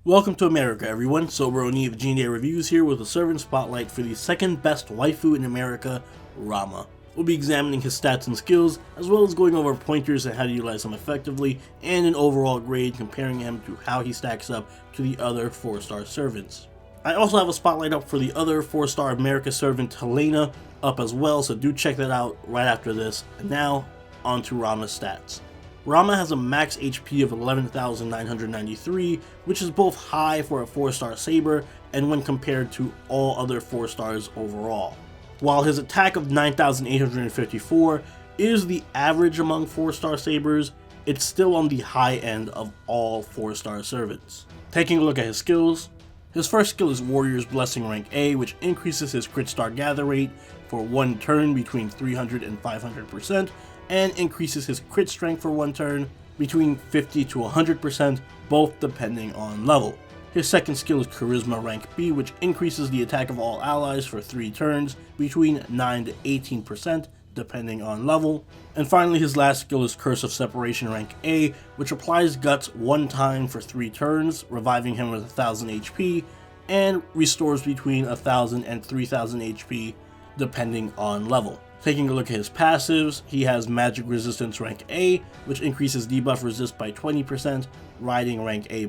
Welcome to America, everyone. Saber of G&A Reviews here with a servant spotlight for the second best waifu in America, Rama. We'll be examining his stats and skills, as well as going over pointers and how to utilize them effectively, and an overall grade comparing him to how he stacks up to the other 4-star servants. I also have a spotlight up for the other 4-star America servant, Helena, up as well, so do check that out right after this. And now, on to Rama's stats. Rama has a max HP of 11,993, which is both high for a 4-star Saber and when compared to all other 4-stars overall. While his attack of 9,854 is the average among 4-star Sabers, it's still on the high end of all 4-star servants. Taking a look at his skills, his first skill is Warrior's Blessing rank A, which increases his crit star gather rate for one turn between 300 and 500%, and increases his crit strength for one turn between 50 to 100%, both depending on level. His second skill is Charisma rank B, which increases the attack of all allies for 3 turns between 9 to 18%, depending on level. And finally, his last skill is Curse of Separation rank A, which applies Guts one time for 3 turns, reviving him with 1000 HP, and restores between 1000 and 3000 HP, depending on level. Taking a look at his passives, he has Magic Resistance rank A, which increases debuff resist by 20%, Riding rank A+,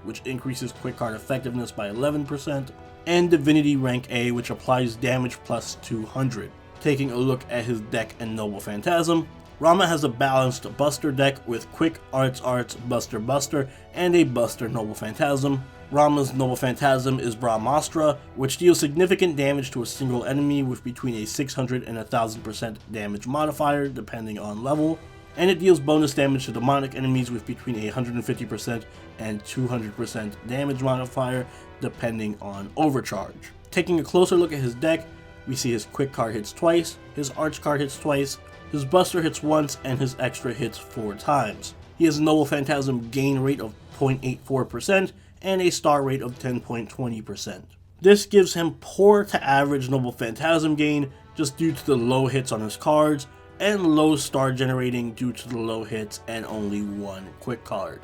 which increases quick card effectiveness by 11%, and Divinity rank A, which applies damage plus 200. Taking a look at his deck and Noble Phantasm, Rama has a balanced Buster deck with Quick, Arts, Buster Buster, and a Buster Noble Phantasm. Rama's Noble Phantasm is Brahmastra, which deals significant damage to a single enemy with between a 600 and 1000% damage modifier, depending on level, and it deals bonus damage to demonic enemies with between a 150% and 200% damage modifier, depending on overcharge. Taking a closer look at his deck, we see his Quick card hits twice, his Arch card hits twice, his Buster hits once, and his Extra hits 4 times. He has a Noble Phantasm gain rate of 0.84%, and a star rate of 10.20%. This gives him poor to average Noble Phantasm gain just due to the low hits on his cards, and low star generating due to the low hits and only one quick card.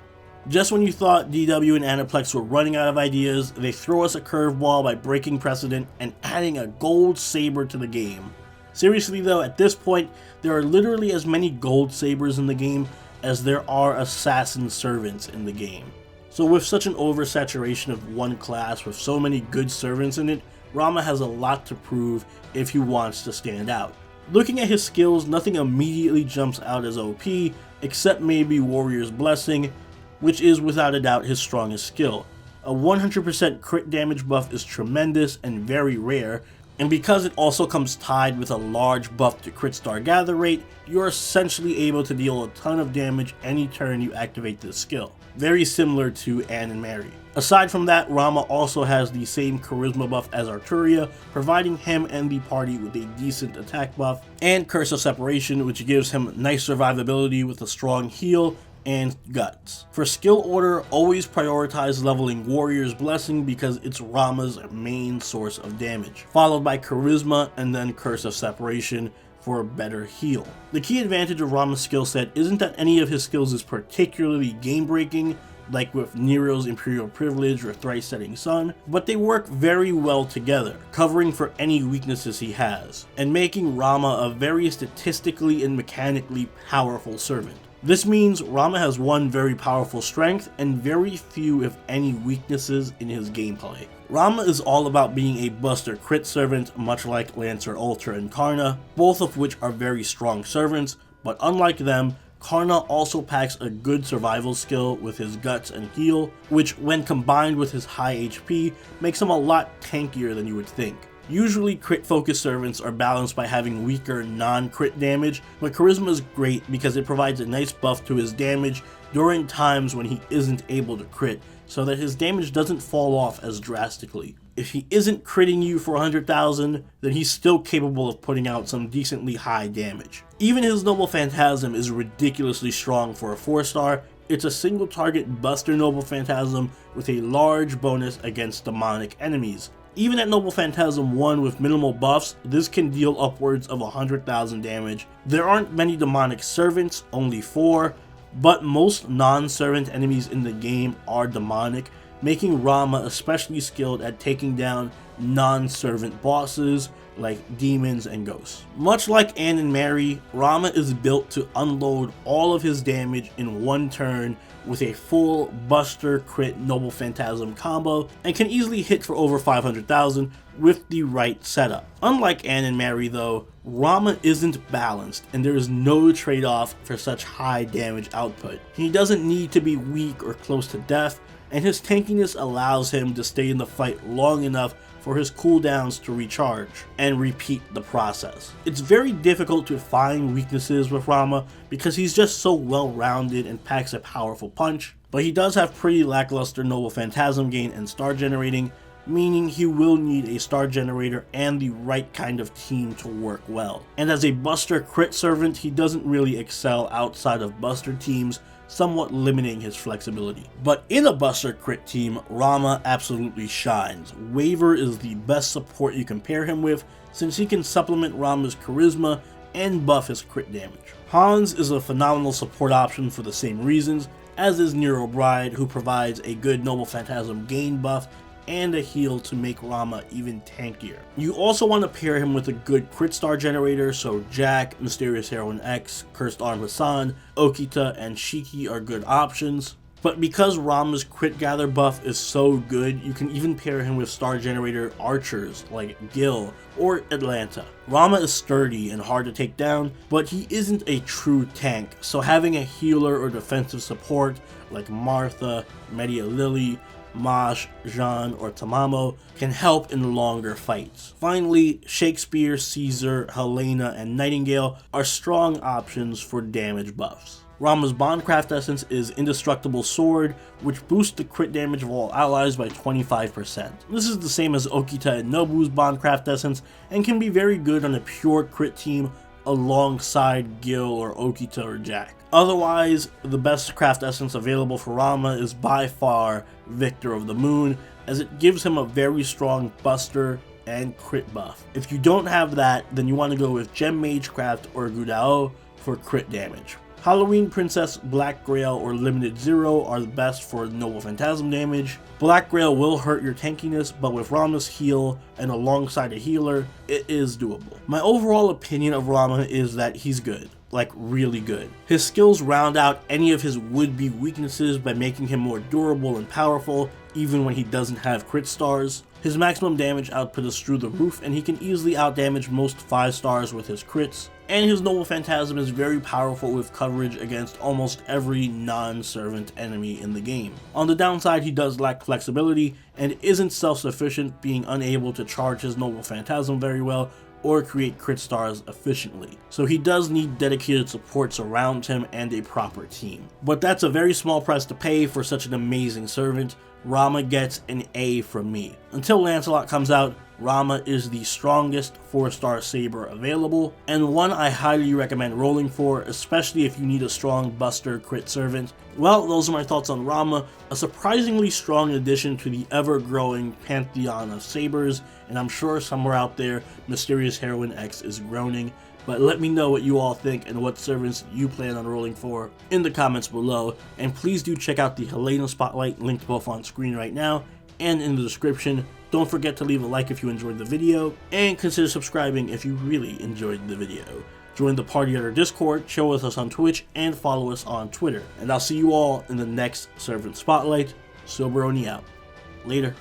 Just when you thought DW and Aniplex were running out of ideas, they throw us a curveball by breaking precedent and adding a gold saber to the game. Seriously though, at this point, there are literally as many gold sabers in the game as there are assassin servants in the game. So with such an oversaturation of one class with so many good servants in it, Rama has a lot to prove if he wants to stand out. Looking at his skills, nothing immediately jumps out as OP, except maybe Warrior's Blessing, which is without a doubt his strongest skill. A 100% crit damage buff is tremendous and very rare, and because it also comes tied with a large buff to crit star gather rate, you're essentially able to deal a ton of damage any turn you activate this skill. Very similar to Anne and Mary. Aside from that, Rama also has the same charisma buff as Arturia, providing him and the party with a decent attack buff, and Curse of Separation, which gives him nice survivability with a strong heal and guts. For skill order, always prioritize leveling Warrior's Blessing because it's Rama's main source of damage, followed by Charisma and then Curse of Separation for a better heal. The key advantage of Rama's skill set isn't that any of his skills is particularly game-breaking, like with Nero's Imperial Privilege or Thrice Setting Sun, but they work very well together, covering for any weaknesses he has, and making Rama a very statistically and mechanically powerful servant. This means Rama has one very powerful strength and very few if any weaknesses in his gameplay. Rama is all about being a Buster crit servant, much like Lancer Ultra and Karna, both of which are very strong servants, but unlike them, Karna also packs a good survival skill with his guts and heal, which when combined with his high HP, makes him a lot tankier than you would think. Usually crit-focused servants are balanced by having weaker non-crit damage, but Charisma is great because it provides a nice buff to his damage during times when he isn't able to crit, so that his damage doesn't fall off as drastically. If he isn't critting you for 100,000, then he's still capable of putting out some decently high damage. Even his Noble Phantasm is ridiculously strong for a 4-star. It's a single target Buster Noble Phantasm with a large bonus against demonic enemies. Even at Noble Phantasm 1 with minimal buffs, this can deal upwards of 100,000 damage. There aren't many demonic servants, only 4, but most non-servant enemies in the game are demonic, making Rama especially skilled at taking down non-servant bosses like demons and ghosts. Much like Anne and Mary, Rama is built to unload all of his damage in one turn with a full Buster Crit Noble Phantasm combo, and can easily hit for over 500,000 with the right setup. Unlike Anne and Mary though, Rama isn't balanced, and there is no trade-off for such high damage output. He doesn't need to be weak or close to death, and his tankiness allows him to stay in the fight long enough for his cooldowns to recharge, and repeat the process. It's very difficult to find weaknesses with Rama because he's just so well-rounded and packs a powerful punch, but he does have pretty lackluster Noble Phantasm gain and star generating, meaning he will need a star generator and the right kind of team to work well. And as a Buster Crit servant, he doesn't really excel outside of Buster teams, somewhat limiting his flexibility. But in a Buster Crit team, Rama absolutely shines. Waver is the best support you can pair him with, since he can supplement Rama's charisma and buff his crit damage. Hans is a phenomenal support option for the same reasons, as is Nero Bride, who provides a good Noble Phantasm gain buff and a heal to make Rama even tankier. You also want to pair him with a good crit star generator, so Jack, Mysterious Heroine X, Cursed Arm Hassan, Okita, and Shiki are good options. But because Rama's crit gather buff is so good, you can even pair him with star generator archers like Gil or Atlanta. Rama is sturdy and hard to take down, but he isn't a true tank, so having a healer or defensive support like Martha, Media Lily, Mosh, Jean, or Tamamo can help in longer fights. Finally, Shakespeare, Caesar, Helena, and Nightingale are strong options for damage buffs. Rama's Bondcraft Essence is Indestructible Sword, which boosts the crit damage of all allies by 25%. This is the same as Okita and Nobu's Bondcraft Essence, and can be very good on a pure crit team alongside Gil or Okita or Jack. Otherwise, the best craft essence available for Rama is by far Victor of the Moon, as it gives him a very strong buster and crit buff. If you don't have that, then you want to go with Gem Magecraft or Gudao for crit damage. Halloween Princess, Black Grail, or Limited Zero are the best for Noble Phantasm damage. Black Grail will hurt your tankiness, but with Rama's heal and alongside a healer, it is doable. My overall opinion of Rama is that he's good. Like really good. His skills round out any of his would-be weaknesses by making him more durable and powerful, even when he doesn't have crit stars. His maximum damage output is through the roof, and he can easily outdamage most 5 stars with his crits. And his Noble Phantasm is very powerful with coverage against almost every non-servant enemy in the game. On the downside, he does lack flexibility and isn't self-sufficient, being unable to charge his Noble Phantasm very well or create crit stars efficiently. So he does need dedicated supports around him and a proper team. But that's a very small price to pay for such an amazing servant. Rama gets an A from me. Until Lancelot comes out, Rama is the strongest 4-star Saber available, and one I highly recommend rolling for, especially if you need a strong Buster Crit servant. Well, those are my thoughts on Rama, a surprisingly strong addition to the ever-growing pantheon of Sabers, and I'm sure somewhere out there, Mysterious Heroine X is groaning. But let me know what you all think and what servants you plan on rolling for in the comments below, and please do check out the Helena Spotlight linked both on screen right now and in the description. Don't forget to leave a like if you enjoyed the video, and consider subscribing if you really enjoyed the video. Join the party at our Discord, chill with us on Twitch, and follow us on Twitter. And I'll see you all in the next Servant Spotlight. Soberoni out. Later.